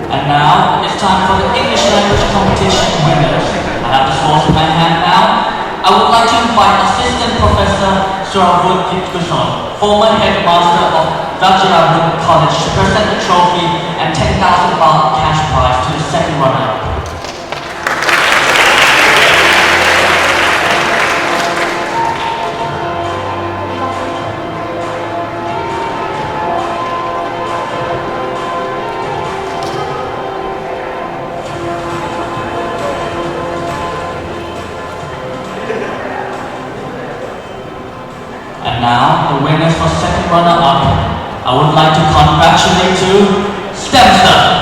And now it's time for the English language competition winners. I have the scores in my hand now. I would like to invite Assistant Professor Vajiravudh, former headmaster of Vajiravudh College, to present the trophy and 10,000 baht cash prize to the second runner. And now, the winners for second runner-up, I would like to congratulate to Stemster.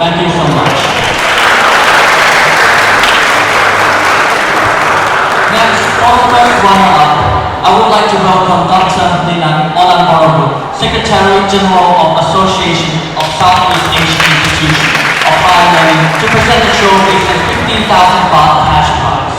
Thank you so much. Next, for the first runner-up, I would like to welcome Dr. Dinan Vajiravudh, Secretary General of Association of Southeast Asian Institutions of Higher Learning, to present the trophies and 15,000 baht cash prize.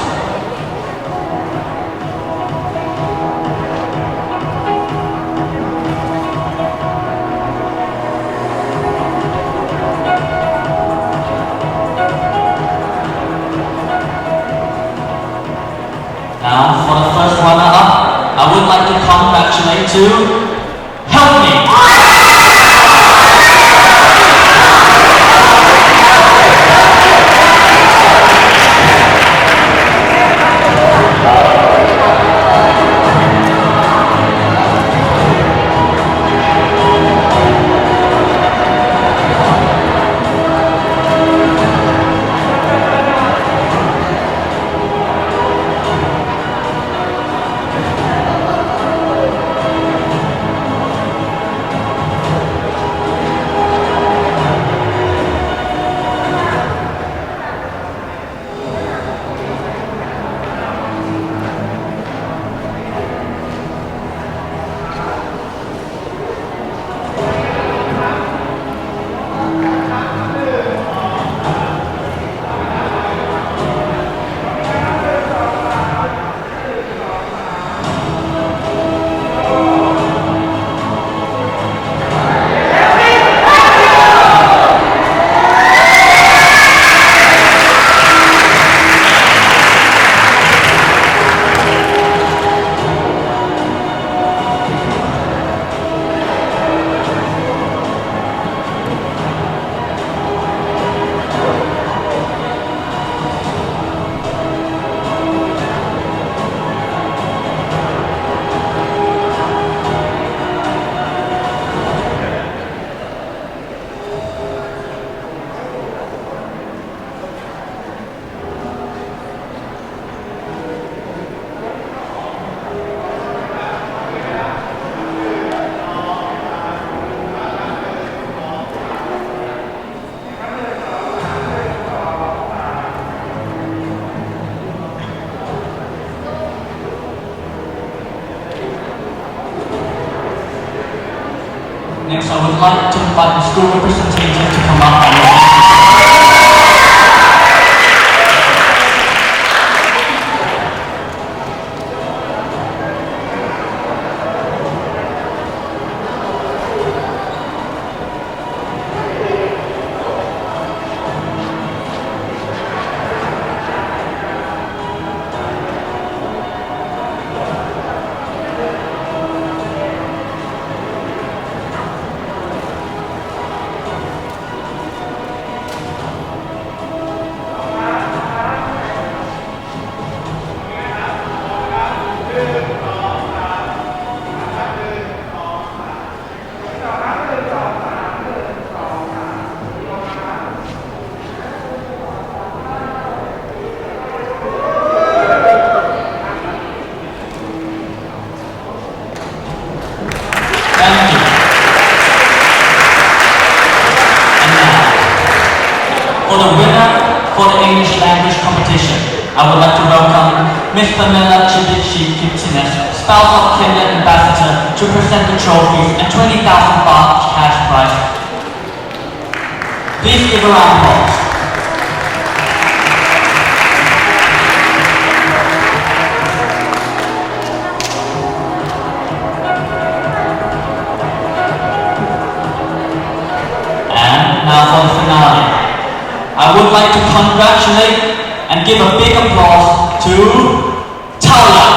like to congratulate to Help Me. Next, I would like to invite the school representative to come up and for the winner for the English language competition, I would like to welcome Ms. Pamela Chibichi Kiptines, spouse of Kenyan ambassador, to present the trophies and 20,000 baht cash prize. Please give a round of applause. And now for the finale. I would like to congratulate and give a big applause to Talia.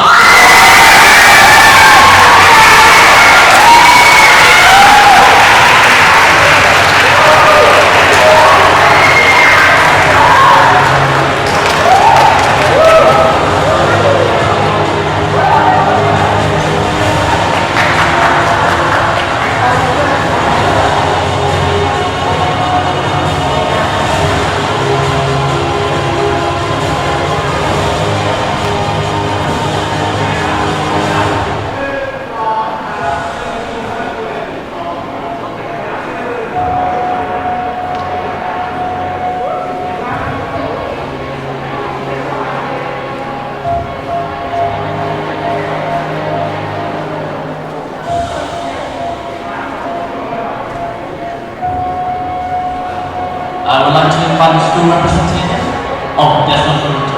I would like to invite the school representative. Oh, that's not for you.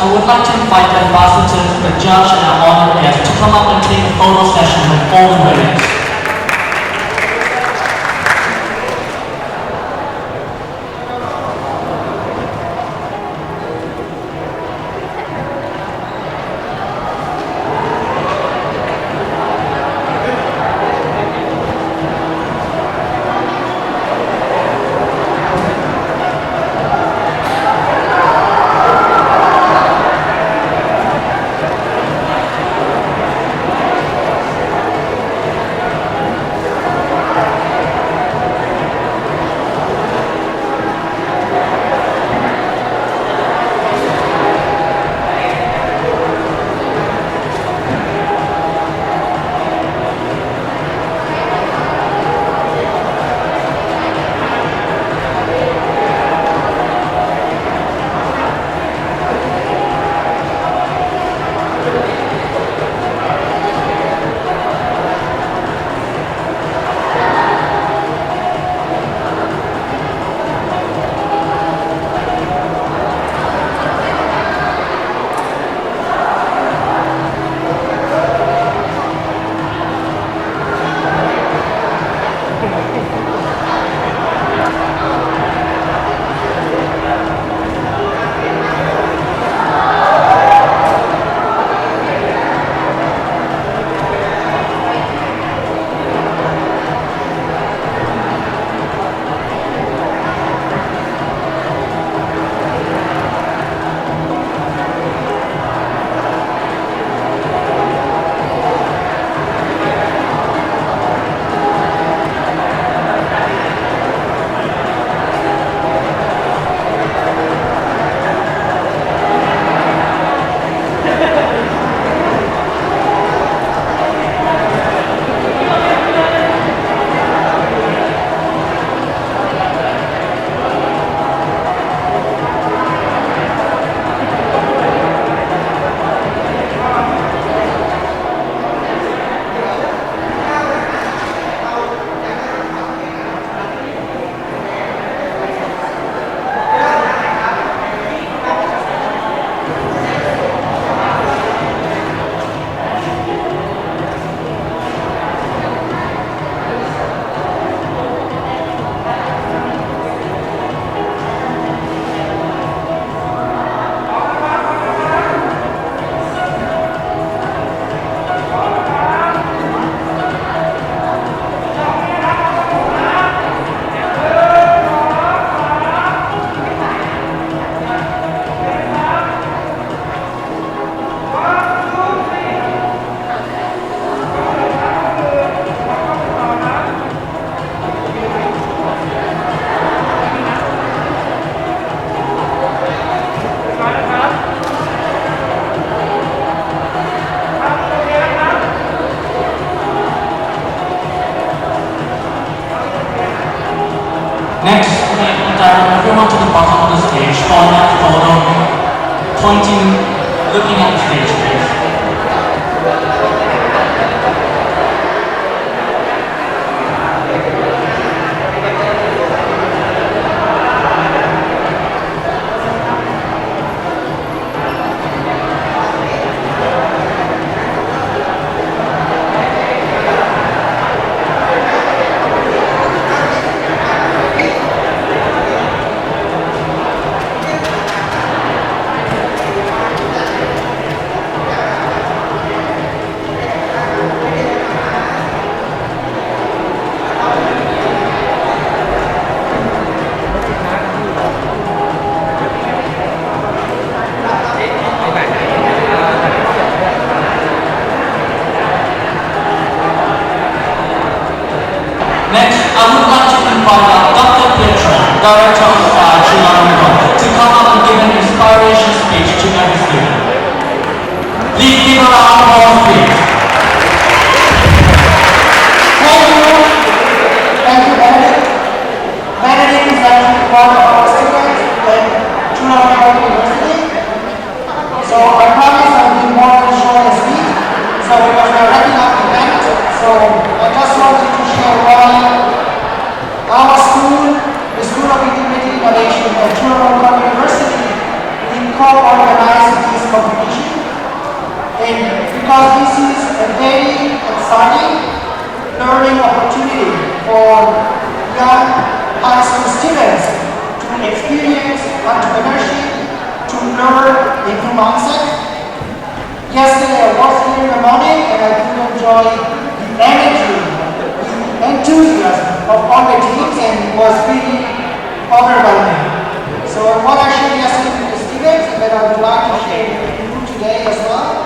I would like to invite the ambassadors, the judge, and our honored guests to come up and take a photo session with all the winners. Next, we direct everyone to the bottom of the stage for that photo, pointing, looking at the stage, please. Next, I would like to invite Dr. Pietro, Director of Vajiravudh, to come up and give an inspiration speech to every student. Please give a round of applause, please. Thank you. Thank you, Benedict. Benedict is actually one of our students at Vajiravudh University. So I promise I'll be more short and sweet. So because we're wrapping up the event, so I just wanted to share why our school, the School of Integrated Innovation at Vajiravudh University, we co-organize this exciting learning opportunity for young high school students to experience entrepreneurship, to learn a new mindset. Yesterday I was here in the morning and I could enjoy the energy, the enthusiasm of all the teams, and it was really overwhelming. So what I shared yesterday with the students and that I would like to share with you today as well.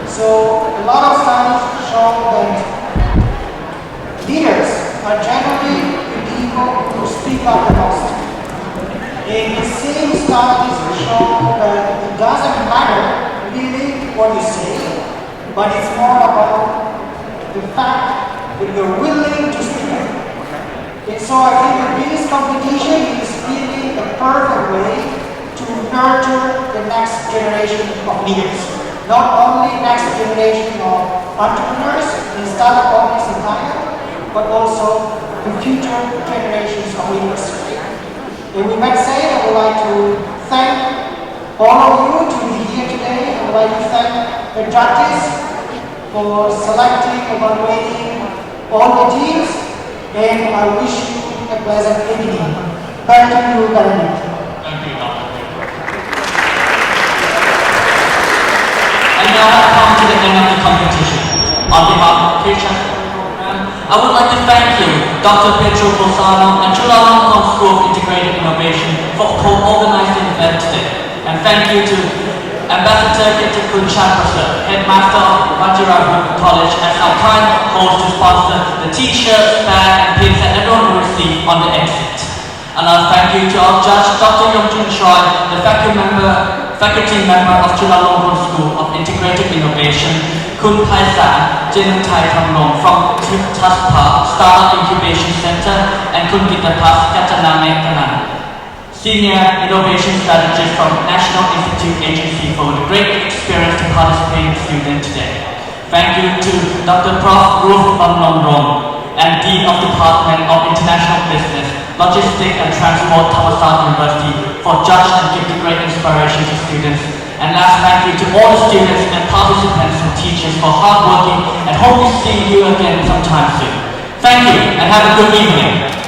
So a lot of studies show that leaders are generally the people who speak up the most. And the same studies show that it doesn't matter really what you say, but it's more about the fact that you're willing to speak up. And so I think that this competition is really a perfect way to nurture the next generation of leaders. Not only next generation of entrepreneurs in startup companies in Thailand, but also the future generations of leaders. And with that said, I would like to thank all of you to be here today. I would like to thank the judges for selecting, evaluating all the teams, and I wish you a pleasant evening. Back to you, Benedict. Thank you, Dr. And now I come to the end of the competition. On behalf of the teachers program, I would like to thank you, Dr. Pedro Bolzano and Chulalongkorn School of Integrated Innovation for co-organizing the event today. And thank you to Ambassador Kitakun Chakrasa, Headmaster of Vajiravudh College, as our kind host to sponsor the t-shirts, bag, and pins that everyone will receive on the exit. And I'll thank you to our judge, Dr. Yongjun Choi, the faculty member of Chulalongkorn School of Integrated Innovation, Kun Paisan, Jenuntai Thamlong from TUSPA Startup Incubation Center, and Kun Gitapas Kataname Kanan, Senior Innovation Strategist from National Institute Agency, for the great experience to participating student today. Thank you to Dr. Prof. Ruth Bamlong and Dean of Department of International Business, Logistics and Transport, Thammasat University, for judge and give the great inspiration to students. And last, thank you to all the students and participants and teachers for hard working, and hope to see you again sometime soon. Thank you and have a good evening.